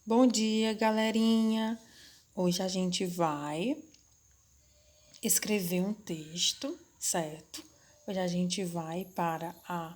Bom dia, galerinha! Hoje a gente vai escrever um texto, certo? Hoje a gente vai para a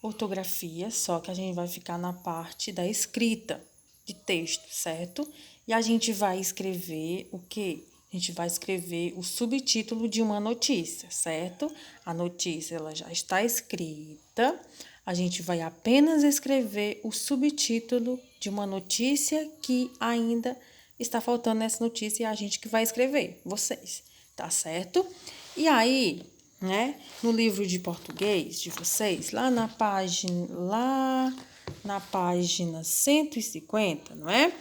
ortografia, só que a gente vai ficar na parte da escrita de texto, certo? E a gente vai escrever o quê? A gente vai escrever o subtítulo de uma notícia, certo? A notícia ela já está escrita. A gente vai apenas escrever o subtítulo de uma notícia que ainda está faltando nessa notícia e a gente que vai escrever, vocês, tá certo? E aí, né, no livro de português de vocês, lá na página 150, não é?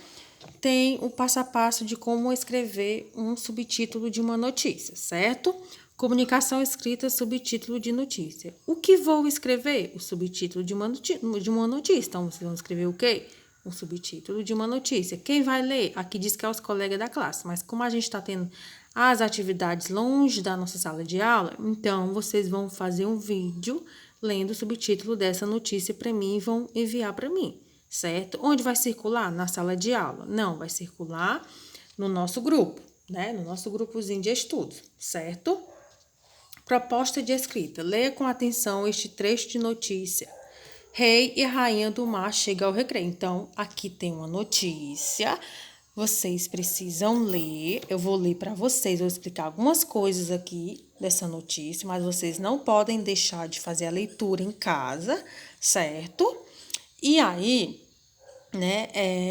Tem o passo a passo de como escrever um subtítulo de uma notícia, certo? Comunicação escrita, subtítulo de notícia. O que vou escrever? O subtítulo de uma notícia. Então, vocês vão escrever o quê? Um subtítulo de uma notícia. Quem vai ler? Aqui diz que é os colegas da classe, mas como a gente está tendo as atividades longe da nossa sala de aula, então vocês vão fazer um vídeo lendo o subtítulo dessa notícia para mim e vão enviar para mim, certo? Onde vai circular? Na sala de aula. Não, vai circular no nosso grupo, né? No nosso grupozinho de estudos, certo? Proposta de escrita. Leia com atenção este trecho de notícia. Rei e rainha do mar chegam ao recreio. Então, aqui tem uma notícia. Vocês precisam ler. Eu vou ler para vocês. Vou explicar algumas coisas aqui dessa notícia, mas vocês não podem deixar de fazer a leitura em casa, certo? E aí, né,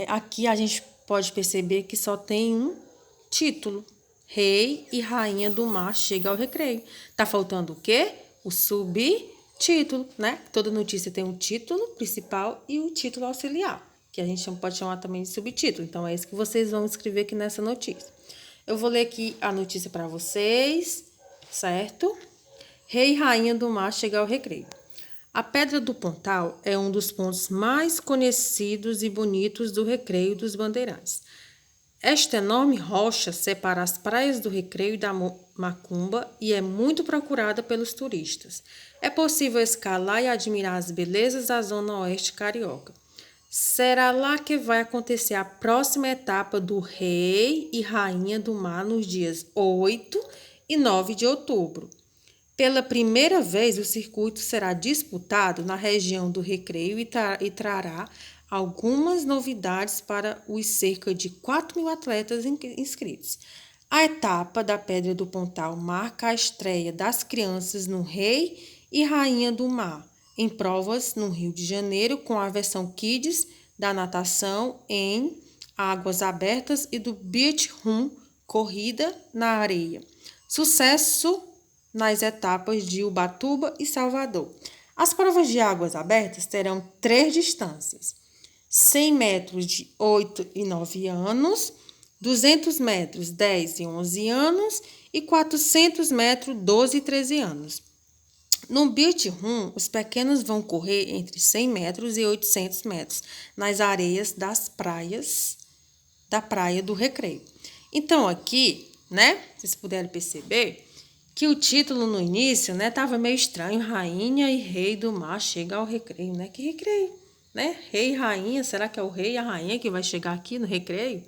aqui a gente pode perceber que só tem um título. Rei e rainha do mar chega ao recreio. Tá faltando o quê? O subtítulo, né? Toda notícia tem um título principal e o título auxiliar, que a gente pode chamar também de subtítulo. Então, é isso que vocês vão escrever aqui nessa notícia. Eu vou ler aqui a notícia para vocês, certo? Rei e rainha do mar chega ao recreio. A Pedra do Pontal é um dos pontos mais conhecidos e bonitos do Recreio dos Bandeirantes. Esta enorme rocha separa as praias do Recreio e da Macumba e é muito procurada pelos turistas. É possível escalar e admirar as belezas da zona oeste carioca. Será lá que vai acontecer a próxima etapa do Rei e Rainha do Mar nos dias 8 e 9 de outubro. Pela primeira vez, o circuito será disputado na região do Recreio e trará algumas novidades para os cerca de 4.000 atletas inscritos. A etapa da Pedra do Pontal marca a estreia das crianças no Rei e Rainha do Mar, em provas no Rio de Janeiro, com a versão Kids da natação em águas abertas e do Beach Run, corrida na areia. Sucesso nas etapas de Ubatuba e Salvador. As provas de águas abertas terão 3 distâncias: 100 metros de 8 e 9 anos, 200 metros 10 e 11 anos e 400 metros 12 e 13 anos. No Beach Run, os pequenos vão correr entre 100 metros e 800 metros nas areias das praias da Praia do Recreio. Então, aqui, né, vocês puderam perceber que o título no início, né, tava meio estranho. Rainha e rei do mar chega ao recreio, né? Que recreio, né? Rei e rainha, será que é o rei e a rainha que vai chegar aqui no recreio?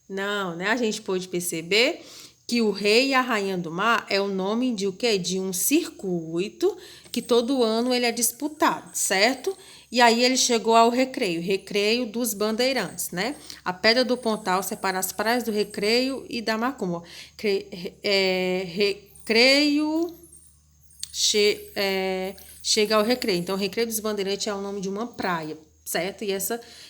Não, né? A gente pôde perceber que o rei e a rainha do mar é o nome de o quê? De um circuito que todo ano ele é disputado, certo? E aí ele chegou ao Recreio dos Bandeirantes, né? A Pedra do Pontal separa as praias do Recreio e da Macumba. Recreio chega ao Recreio. Então, o Recreio dos Bandeirantes é o nome de uma praia, certo? E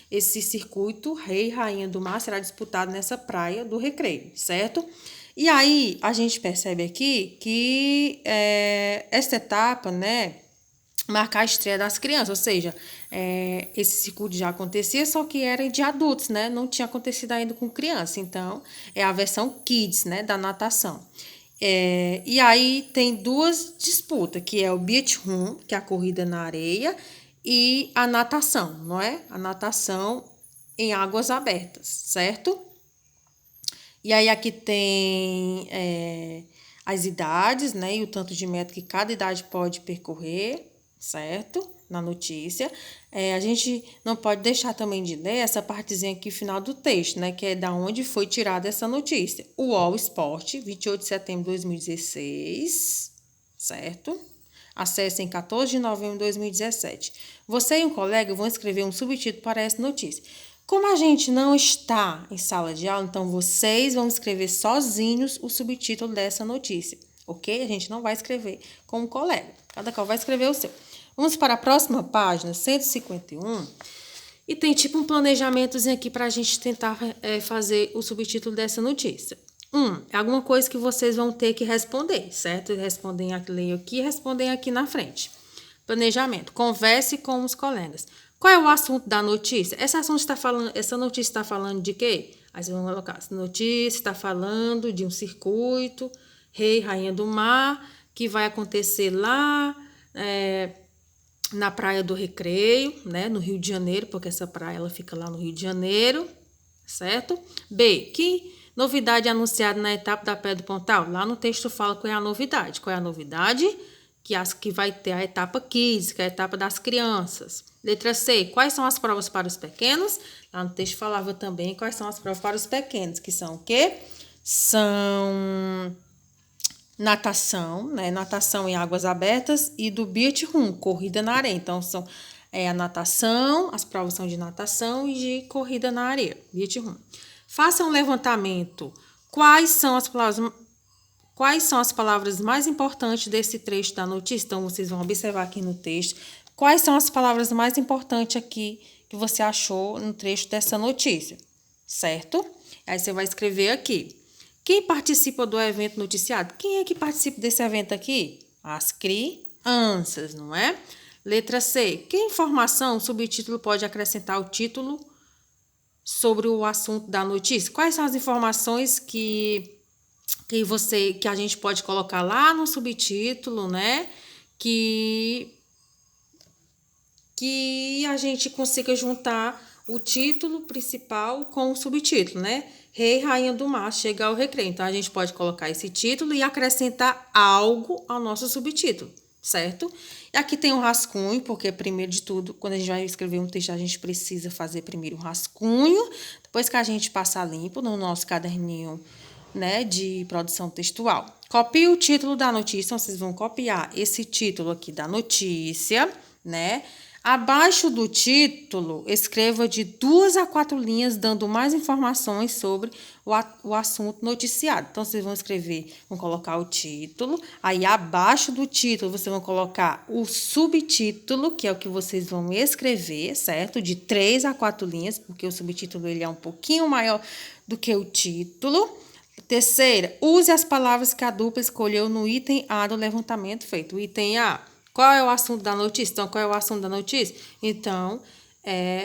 esse circuito, Rei e Rainha do Mar, será disputado nessa praia do Recreio, certo? E aí, a gente percebe aqui que esta etapa, né, marcar a estreia das crianças, ou seja, esse circuito já acontecia, só que era de adultos, né? Não tinha acontecido ainda com criança. Então, é a versão Kids, né, da natação. E aí tem 2 disputas, que é o Beach Run, que é a corrida na areia, e a natação, não é? A natação em águas abertas, certo? E aí aqui tem as idades, né? E o tanto de metro que cada idade pode percorrer, certo? na notícia. A gente não pode deixar também de ler essa partezinha aqui final do texto, né? Que é da onde foi tirada essa notícia. O UOL Sport, 28 de setembro de 2016, certo? Acessem 14 de novembro de 2017. Você e um colega vão escrever um subtítulo para essa notícia. Como a gente não está em sala de aula, então vocês vão escrever sozinhos o subtítulo dessa notícia, ok? A gente não vai escrever com o colega. Cada qual vai escrever o seu. Vamos para a próxima página, 151. E tem tipo um planejamentozinho aqui para a gente tentar fazer o subtítulo dessa notícia. É alguma coisa que vocês vão ter que responder, certo? Respondem aqui, leio aqui, respondem aqui na frente. Planejamento. Converse com os colegas. Qual é o assunto da notícia? Essa notícia está falando de quê? Aí vocês vão colocar. Essa notícia está falando de um circuito, rei, rainha do mar, que vai acontecer lá na Praia do Recreio, né? No Rio de Janeiro, porque essa praia ela fica lá no Rio de Janeiro, certo? B. Que novidade anunciada na etapa da Pedra do Pontal? Lá no texto fala qual é a novidade. Qual é a novidade? Que vai ter a etapa Kids, que é a etapa das crianças. Letra C, quais são as provas para os pequenos? Lá no texto falava também quais são as provas para os pequenos, que são o quê? São natação, né? Natação em águas abertas e do beach room, corrida na areia. Então, são a natação, as provas são de natação e de corrida na areia, beach room. Faça um levantamento. Quais são as palavras mais importantes desse trecho da notícia? Então, vocês vão observar aqui no texto. Quais são as palavras mais importantes aqui que você achou no trecho dessa notícia? Certo? Aí você vai escrever aqui. Quem participa do evento noticiado? Quem é que participa desse evento aqui? As crianças, não é? Letra C. Que informação o subtítulo pode acrescentar ao título sobre o assunto da notícia? Quais são as informações que a gente pode colocar lá no subtítulo, né? Que a gente consiga juntar o título principal com o subtítulo, né? Rei, rainha do mar, chega ao recreio. Então, a gente pode colocar esse título e acrescentar algo ao nosso subtítulo, certo? E aqui tem um rascunho, porque primeiro de tudo, quando a gente vai escrever um texto, a gente precisa fazer primeiro o rascunho, depois que a gente passar limpo no nosso caderninho, né, de produção textual. Copie o título da notícia, então vocês vão copiar esse título aqui da notícia, né? Abaixo do título, escreva de 2 a 4 linhas, dando mais informações sobre o assunto noticiado. Então, vocês vão colocar o título, aí abaixo do título, vocês vão colocar o subtítulo, que é o que vocês vão escrever, certo? De 3 a 4 linhas, porque o subtítulo ele é um pouquinho maior do que o título. Terceira, use as palavras que a dupla escolheu no item A do levantamento feito. O item A. Qual é o assunto da notícia? Então, qual é o assunto da notícia? Então,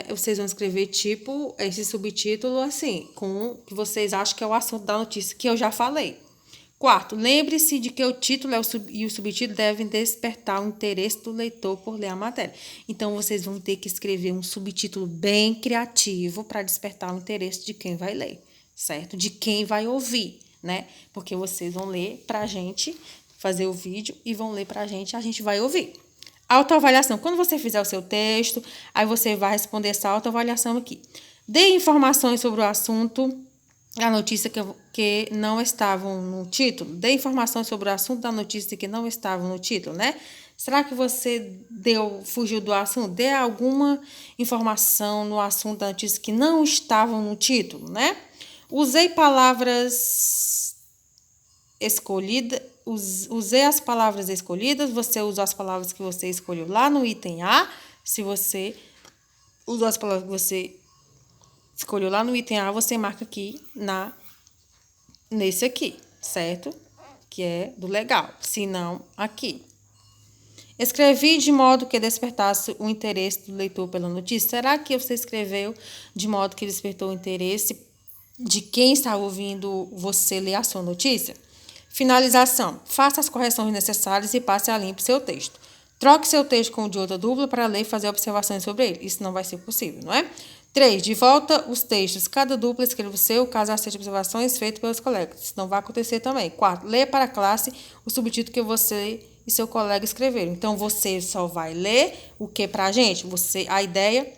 vocês vão escrever tipo esse subtítulo assim, com o que vocês acham que é o assunto da notícia, que eu já falei. Quarto, lembre-se de que o título e o subtítulo devem despertar o interesse do leitor por ler a matéria. Então, vocês vão ter que escrever um subtítulo bem criativo para despertar o interesse de quem vai ler, certo? De quem vai ouvir, né? Porque vocês vão ler pra gente, fazer o vídeo e vão ler pra gente, a gente vai ouvir. Autoavaliação. Quando você fizer o seu texto, aí você vai responder essa autoavaliação aqui. Dê informações sobre o assunto, a notícia que não estavam no título. Dê informações sobre o assunto da notícia que não estavam no título, né? Será que você fugiu do assunto? Dê alguma informação no assunto da notícia que não estavam no título, né? Usei palavras escolhidas. Usei as palavras escolhidas, você usou as palavras que você escolheu lá no item A. Se você usou as palavras que você escolheu lá no item A, você marca aqui nesse aqui, certo? Que é do legal, se não aqui. Escrevi de modo que despertasse o interesse do leitor pela notícia. Será que você escreveu de modo que despertou o interesse de quem está ouvindo você ler a sua notícia? Finalização. Faça as correções necessárias e passe a limpo seu texto. Troque seu texto com o de outra dupla para ler e fazer observações sobre ele. Isso não vai ser possível, não é? 3. De volta os textos. Cada dupla escreva o seu, caso aceite observações feitas pelos colegas. Isso não vai acontecer também. 4. Leia para a classe o subtítulo que você e seu colega escreveram. Então, você só vai ler o que pra gente? A ideia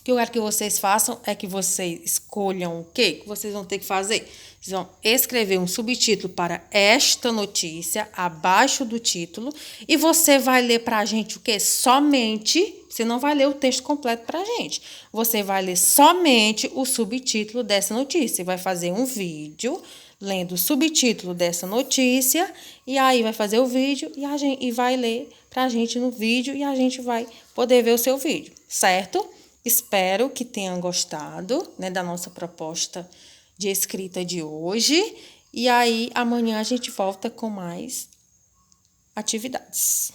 que eu quero que vocês façam é que vocês escolham o quê? Que vocês vão ter que fazer. Vocês vão escrever um subtítulo para esta notícia, abaixo do título, e você vai ler para a gente o quê? Somente, você não vai ler o texto completo para a gente. Você vai ler somente o subtítulo dessa notícia. Você vai fazer um vídeo lendo o subtítulo dessa notícia, e aí vai fazer o vídeo e vai ler para a gente no vídeo, e a gente vai poder ver o seu vídeo, certo? Espero que tenham gostado, né, da nossa proposta de escrita de hoje. E aí, amanhã a gente volta com mais atividades.